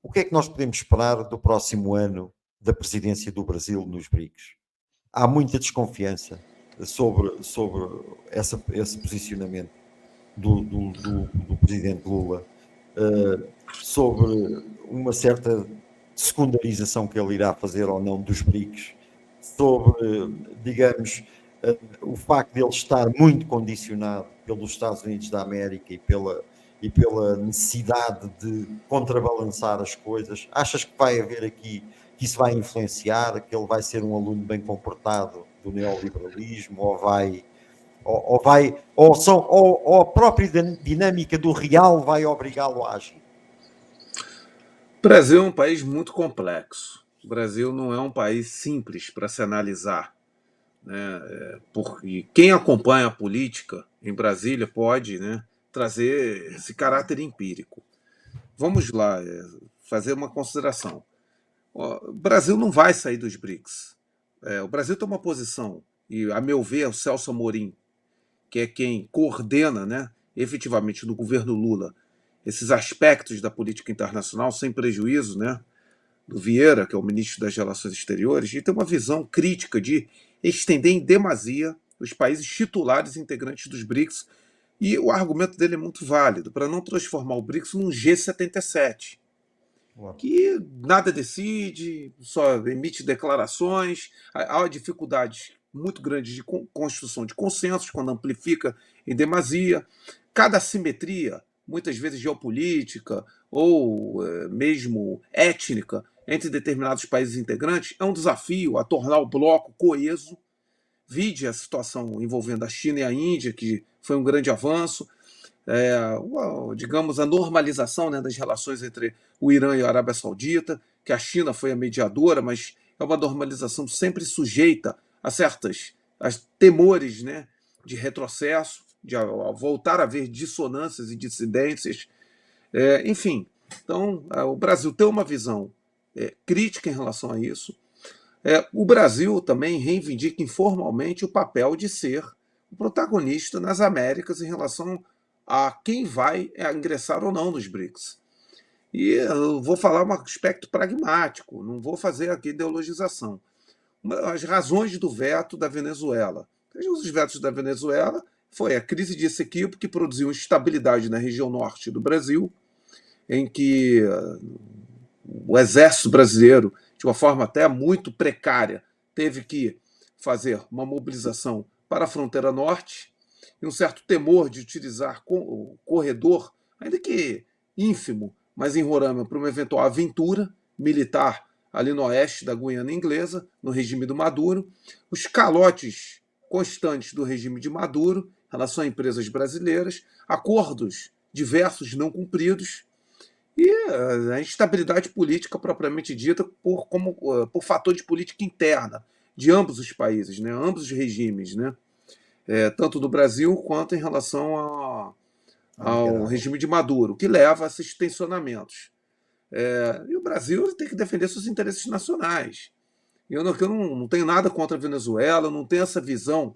O que é que nós podemos esperar do próximo ano da presidência do Brasil nos BRICS? Há muita desconfiança sobre esse posicionamento do presidente Lula, sobre uma certa secundarização que ele irá fazer ou não dos BRICS, sobre, digamos, o facto de ele estar muito condicionado pelos Estados Unidos da América e pela necessidade de contrabalançar as coisas. Achas que vai haver aqui, que isso vai influenciar, que ele vai ser um aluno bem comportado do neoliberalismo, ou a própria dinâmica do real vai obrigá-lo a agir? O Brasil é um país muito complexo. O Brasil não é um país simples para se analisar, né? Porque quem acompanha a política em Brasília pode, né, trazer esse caráter empírico. Vamos lá, fazer uma consideração. O Brasil não vai sair dos BRICS. O Brasil tem uma posição, e a meu ver, o Celso Amorim, que é quem coordena, né, efetivamente no governo Lula esses aspectos da política internacional, sem prejuízo, né, do Vieira, que é o ministro das Relações Exteriores, e tem uma visão crítica de estender em demasia os países titulares integrantes dos BRICS. E o argumento dele é muito válido, para não transformar o BRICS num G77, que nada decide, só emite declarações. Há dificuldades muito grandes de construção de consensos quando amplifica em demasia. Cada assimetria, muitas vezes geopolítica ou mesmo étnica, entre determinados países integrantes, é um desafio a tornar o bloco coeso. Vide a situação envolvendo a China e a Índia, que foi um grande avanço. Digamos, a normalização, né, das relações entre o Irã e a Arábia Saudita, que a China foi a mediadora, mas é uma normalização sempre sujeita a temores, né, de retrocesso, de voltar a haver dissonâncias e dissidências. Enfim, então o Brasil tem uma visão crítica em relação a isso. O Brasil também reivindica informalmente o papel de ser o protagonista nas Américas em relação a quem vai ingressar ou não nos BRICS. E eu vou falar um aspecto pragmático, não vou fazer aqui ideologização. As razões do veto da Venezuela. Os vetos da Venezuela foi a crise de Essequibo, que produziu instabilidade na região norte do Brasil, em que o exército brasileiro, de uma forma até muito precária, teve que fazer uma mobilização para a fronteira norte, e um certo temor de utilizar o corredor, ainda que ínfimo, mas em Roraima, para uma eventual aventura militar ali no oeste da Guiana Inglesa, no regime do Maduro, os calotes constantes do regime de Maduro em relação a empresas brasileiras, acordos diversos não cumpridos, e a instabilidade política propriamente dita por fator de política interna de ambos os países, né, ambos os regimes, né, tanto do Brasil quanto em relação ao regime de Maduro, que leva a esses tensionamentos. E o Brasil tem que defender seus interesses nacionais. Eu não tenho nada contra a Venezuela, não tenho essa visão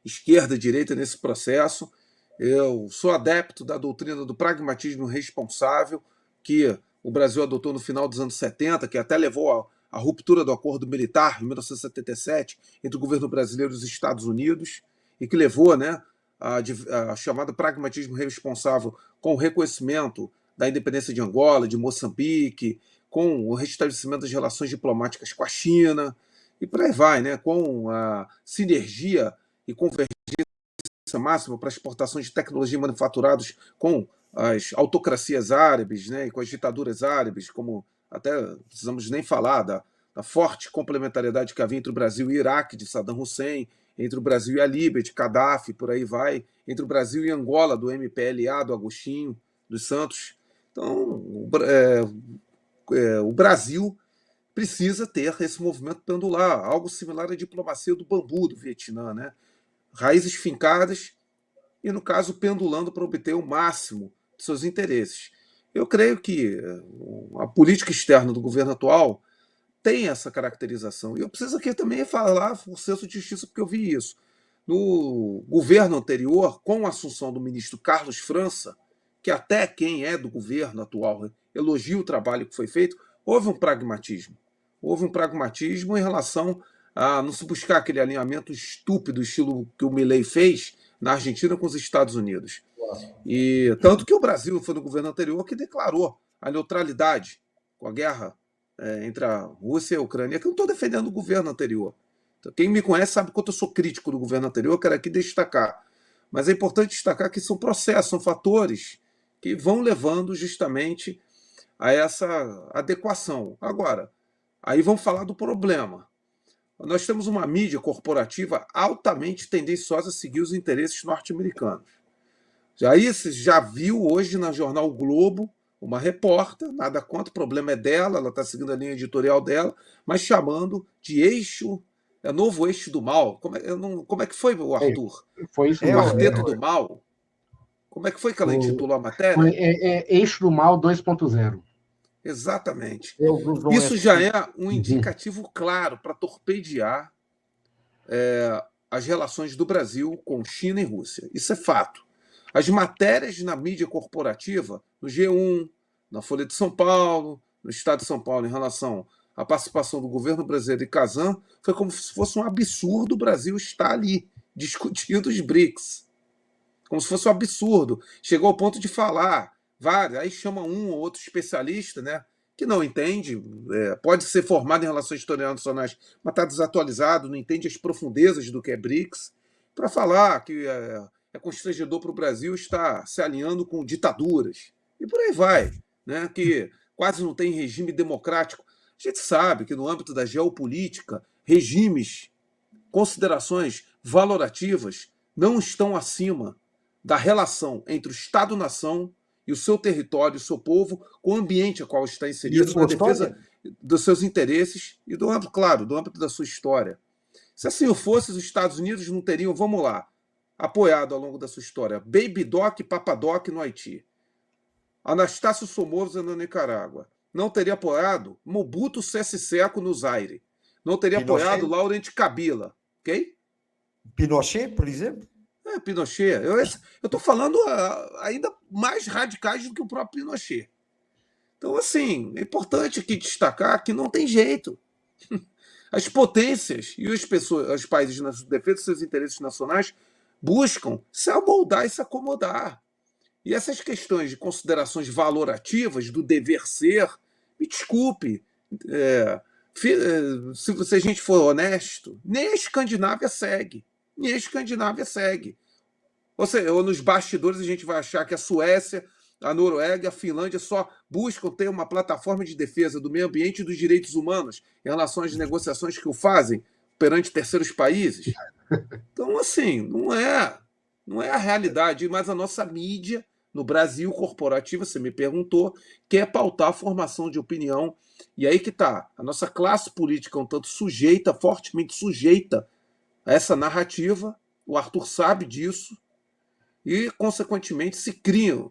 esquerda-direita nesse processo. Eu sou adepto da doutrina do pragmatismo responsável, que o Brasil adotou no final dos anos 70, que até levou à ruptura do acordo militar, em 1977, entre o governo brasileiro e os Estados Unidos, e que levou, né, a chamada pragmatismo responsável com o reconhecimento da independência de Angola, de Moçambique, com o restabelecimento das relações diplomáticas com a China, e por aí vai, né, com a sinergia e convergência máxima para a exportação de tecnologia manufaturados com as autocracias árabes, né, e com as ditaduras árabes, como até precisamos nem falar da forte complementariedade que havia entre o Brasil e o Iraque, de Saddam Hussein, entre o Brasil e a Líbia, de Gaddafi, por aí vai, entre o Brasil e Angola, do MPLA, do Agostinho, dos Santos. Então, o Brasil precisa ter esse movimento pendular, algo similar à diplomacia do bambu do Vietnã, né? Raízes fincadas e, no caso, pendulando para obter o máximo de seus interesses. Eu creio que a política externa do governo atual tem essa caracterização. E eu preciso aqui também falar por senso de justiça, porque eu vi isso. No governo anterior, com a assunção do ministro Carlos França, que até quem é do governo atual elogio o trabalho que foi feito, houve um pragmatismo. Houve um pragmatismo em relação a não se buscar aquele alinhamento estúpido, estilo que o Milei fez na Argentina com os Estados Unidos. E tanto que o Brasil foi no governo anterior que declarou a neutralidade com a guerra entre a Rússia e a Ucrânia, que eu não estou defendendo o governo anterior. Então, quem me conhece sabe quanto eu sou crítico do governo anterior, eu quero aqui destacar. Mas é importante destacar que são processos, são fatores que vão levando justamente a essa adequação. Agora, aí vamos falar do problema. Nós temos uma mídia corporativa altamente tendenciosa a seguir os interesses norte-americanos. Aí você já viu hoje na jornal o Globo uma repórter, nada contra, o problema é dela, ela está seguindo a linha editorial dela, mas chamando de eixo, novo eixo do mal. Como é que foi, o Arthur? Foi isso O mesmo. Quarteto do Mal? Como é que foi que ela intitulou a matéria? Foi Eixo do Mal 2.0. Exatamente. Eles usam Isso esse já tipo. é um indicativo claro para torpedear as relações do Brasil com China e Rússia. Isso é fato. As matérias na mídia corporativa, no G1, na Folha de São Paulo, no Estado de São Paulo, em relação à participação do governo brasileiro e Kazan, foi como se fosse um absurdo o Brasil estar ali, discutindo os BRICS. Como se fosse um absurdo. Chegou ao ponto de falar, vários, aí chama um ou outro especialista, né, que não entende, pode ser formado em relações internacionais, mas está desatualizado, não entende as profundezas do que é BRICS, para falar que é constrangedor para o Brasil estar se alinhando com ditaduras. E por aí vai, né, que quase não tem regime democrático. A gente sabe que no âmbito da geopolítica, regimes, considerações valorativas não estão acima da relação entre o Estado-nação e o seu território, o seu povo, com o ambiente a qual está inserido, na defesa dos seus interesses e, do âmbito, claro, do âmbito da sua história. Se assim fosse, os Estados Unidos não teriam, vamos lá, apoiado ao longo da sua história Baby Doc e Papa Doc no Haiti, Anastácio Somoza na Nicarágua, não teria apoiado Mobutu Sese Seko no Zaire, não teria apoiado Laurent Kabila, ok? Pinochet, por exemplo? Pinochet. Eu estou falando ainda mais radicais do que o próprio Pinochet. Então, assim, é importante aqui destacar que não tem jeito. As potências e os países, na defesa dos seus interesses nacionais, buscam se amoldar e se acomodar. E essas questões de considerações valorativas, do dever ser, me desculpe, se a gente for honesto, nem a Escandinávia segue. Nem a Escandinávia segue. Ou nos bastidores a gente vai achar que a Suécia, a Noruega, a Finlândia só buscam ter uma plataforma de defesa do meio ambiente e dos direitos humanos em relação às negociações que o fazem perante terceiros países. Então, assim, não é a realidade, mas a nossa mídia no Brasil corporativa, você me perguntou, quer pautar a formação de opinião. E aí que está, a nossa classe política é um tanto sujeita, fortemente sujeita a essa narrativa, o Arthur sabe disso, e, consequentemente,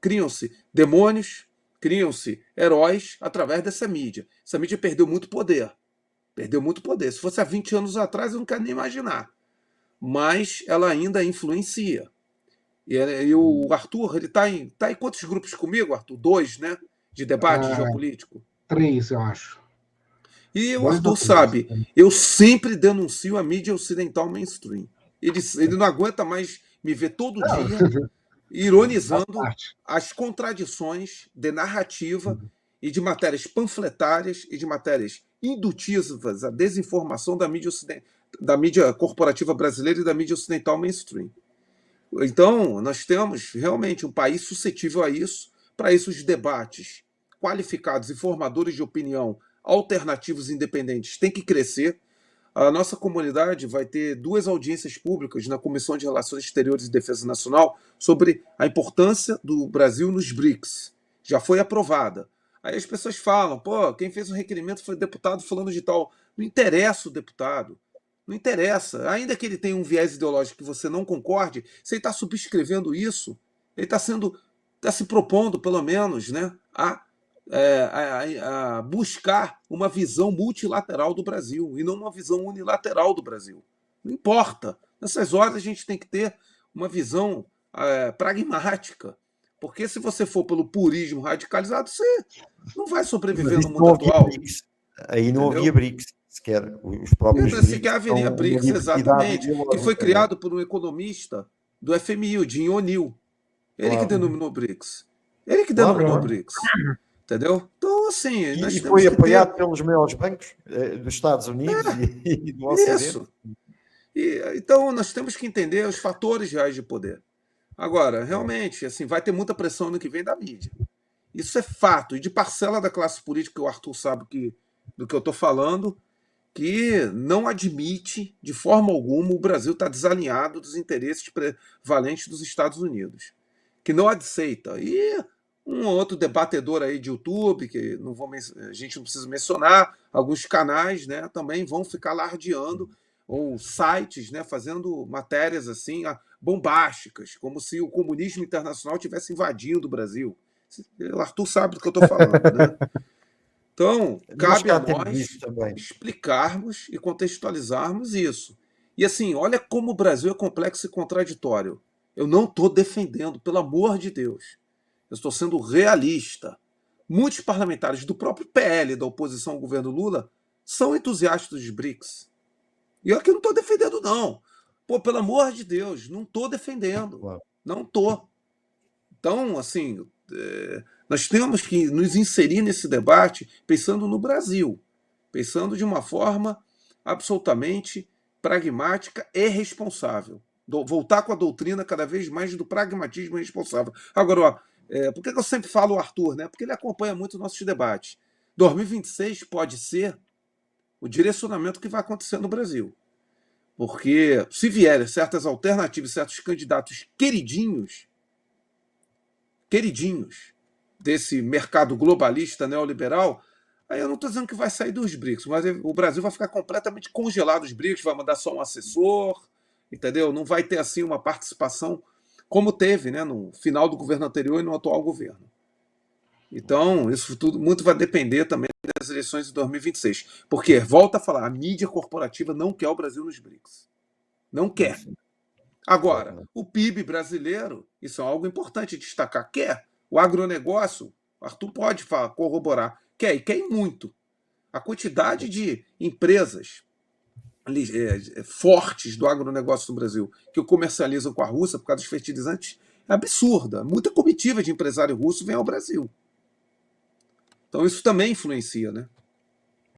criam-se demônios, criam-se heróis através dessa mídia. Essa mídia perdeu muito poder. Perdeu muito poder. Se fosse há 20 anos atrás, eu não quero nem imaginar. Mas ela ainda influencia. E o Arthur, ele está em quantos grupos comigo, Arthur? 2, né? De debate geopolítico? 3, eu acho. E o Arthur sabe, eu sempre denuncio a mídia ocidental mainstream. Ele não aguenta mais me ver todo dia ironizando as contradições de narrativa e de matérias panfletárias e de matérias indutivas à desinformação da mídia corporativa brasileira e da mídia ocidental mainstream. Então, nós temos realmente um país suscetível a isso. Para isso, os debates qualificados e formadores de opinião alternativos e independentes têm que crescer. A nossa comunidade vai ter 2 audiências públicas na Comissão de Relações Exteriores e Defesa Nacional sobre a importância do Brasil nos BRICS. Já foi aprovada. Aí as pessoas falam, quem fez o requerimento foi o deputado fulano de tal. Não interessa o deputado. Não interessa. Ainda que ele tenha um viés ideológico que você não concorde, se ele está subscrevendo isso, ele está se propondo, pelo menos, né, a buscar uma visão multilateral do Brasil e não uma visão unilateral do Brasil. Não importa. Nessas horas a gente tem que ter uma visão pragmática, Porque se você for pelo purismo radicalizado, você não vai Mas sobreviver no isso não mundo havia atual, BRICS. Aí não havia entendeu? BRICS sequer. Os próprios E sequer BRICS haveria não BRICS, havia partidade exatamente, que foi ideológica, não é? criado por um economista do FMI, o Jim O'Neill. Ele que Claro, denominou BRICS. Ele que claro, denominou claro. BRICS. Entendeu? Então, assim, nós E temos foi que ter apoiado pelos maiores bancos dos Estados Unidos e do Ocidente. isso. Então, nós temos que entender os fatores reais de poder. Agora, Claro. realmente, assim, vai ter muita pressão no que vem da mídia. Isso é fato. E de parcela da classe política, que o Arthur sabe do que eu estou falando, que não admite, de forma alguma, o Brasil estar desalinhado dos interesses prevalentes dos Estados Unidos. Que não aceita. E um ou outro debatedor aí de YouTube, que não vou, a gente não precisa mencionar, alguns canais, né, também vão ficar alardeando, ou sites, né, fazendo matérias assim bombásticas, como se o comunismo internacional tivesse invadindo o Brasil. O Arthur sabe do que eu estou falando, né? Então, Nós cabe a cá temos isso nós também. explicarmos e contextualizarmos isso. E assim, olha como o Brasil é complexo e contraditório. Eu não estou defendendo, pelo amor de Deus. Eu estou sendo realista. Muitos parlamentares do próprio PL, da oposição ao governo Lula, são entusiastas dos BRICS. E eu aqui não estou defendendo, não. Pô, pelo amor de Deus, não estou defendendo. Claro. Não estou. Então, assim, nós temos que nos inserir nesse debate pensando no Brasil, pensando de uma forma absolutamente pragmática e responsável. Voltar com a doutrina cada vez mais do pragmatismo responsável. Agora, ó, por que eu sempre falo o Arthur? Né? Porque ele acompanha muito nossos debates. 2026 pode ser o direcionamento que vai acontecer no Brasil. Porque se vierem certas alternativas, certos candidatos queridinhos desse mercado globalista neoliberal, aí eu não estou dizendo que vai sair dos BRICS, mas o Brasil vai ficar completamente congelado os BRICS, vai mandar só um assessor, entendeu? Não vai ter assim uma participação como teve, né, no final do governo anterior e no atual governo. Então, isso tudo muito vai depender também das eleições de 2026. Porque, volta a falar, a mídia corporativa não quer o Brasil nos BRICS. Não quer. Isso, Agora, claro. o PIB brasileiro, isso é algo importante destacar, quer. O agronegócio, Arthur pode corroborar, quer e quer muito. A quantidade de empresas fortes do agronegócio no Brasil que comercializam com a Rússia por causa dos fertilizantes é absurda. Muita comitiva de empresário russo vem ao Brasil. Então isso também influencia, né?